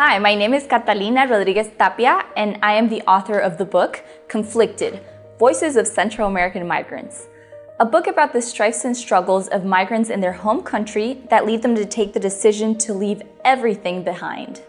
Hi, my name is Catalina Tapia, and I am the author of the book, Conflicted: Voices of Central American Migrants, a book about the strifes and struggles of migrants in their home country that lead them to take the decision to leave everything behind.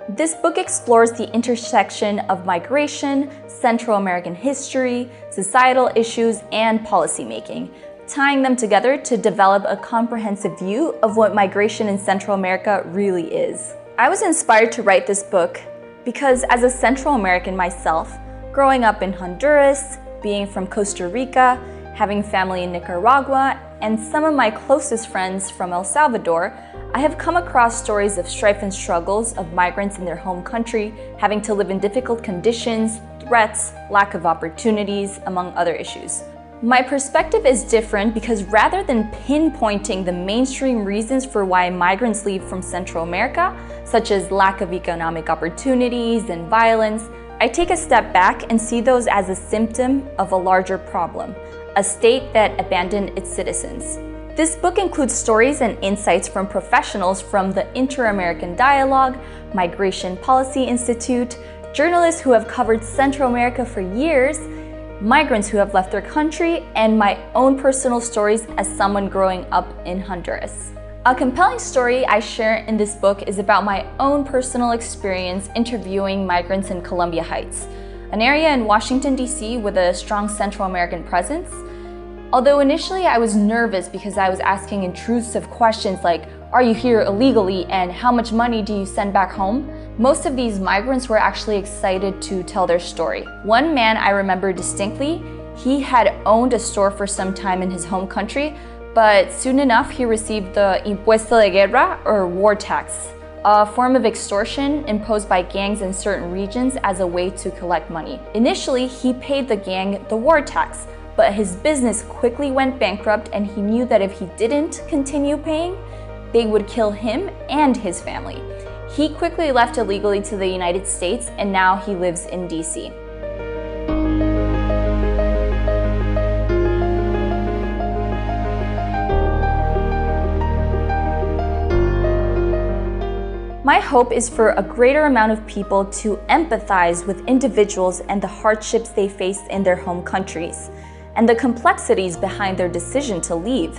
This book explores the intersection of migration, Central American history, societal issues, and policymaking, tying them together to develop a comprehensive view of what migration in Central America really is. I was inspired to write this book because, as a Central American myself, growing up in Honduras, being from Costa Rica, having family in Nicaragua, and some of my closest friends from El Salvador, I have come across stories of strife and struggles of migrants in their home country, having to live in difficult conditions, threats, lack of opportunities, among other issues. My perspective is different because rather than pinpointing the mainstream reasons for why migrants leave from Central America, such as lack of economic opportunities and violence, I take a step back and see those as a symptom of a larger problem, a state that abandoned its citizens. This book includes stories and insights from professionals from the Inter-American Dialogue, Migration Policy Institute, journalists who have covered Central America for years, migrants who have left their country, and my own personal stories as someone growing up in Honduras. A compelling story I share in this book is about my own personal experience interviewing migrants in Columbia Heights, an area in Washington, D.C. with a strong Central American presence. Although initially I was nervous because I was asking intrusive questions like, are you here illegally and how much money do you send back home? Most of these migrants were actually excited to tell their story. One man I remember distinctly, he had owned a store for some time in his home country, but soon enough he received the impuesto de guerra, or war tax, a form of extortion imposed by gangs in certain regions as a way to collect money. Initially, he paid the gang the war tax, but his business quickly went bankrupt and he knew that if he didn't continue paying, they would kill him and his family. He quickly left illegally to the United States and now he lives in DC. My hope is for a greater amount of people to empathize with individuals and the hardships they face in their home countries, and the complexities behind their decision to leave.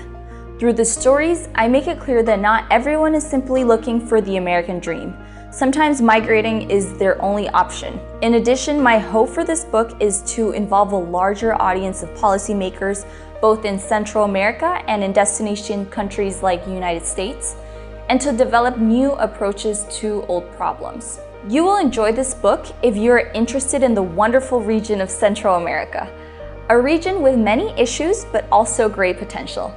Through the stories, I make it clear that not everyone is simply looking for the American dream. Sometimes migrating is their only option. In addition, my hope for this book is to involve a larger audience of policymakers, both in Central America and in destination countries like the United States, and to develop new approaches to old problems. You will enjoy this book if you're interested in the wonderful region of Central America, a region with many issues but also great potential.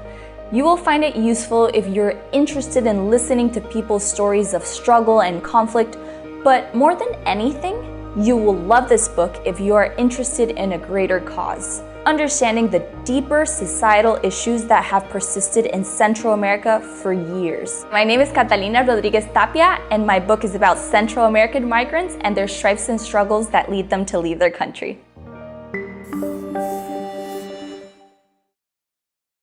You will find it useful if you're interested in listening to people's stories of struggle and conflict, but more than anything, you will love this book if you are interested in a greater cause, understanding the deeper societal issues that have persisted in Central America for years. My name is Catalina Tapia, and my book is about Central American migrants and their strifes and struggles that lead them to leave their country.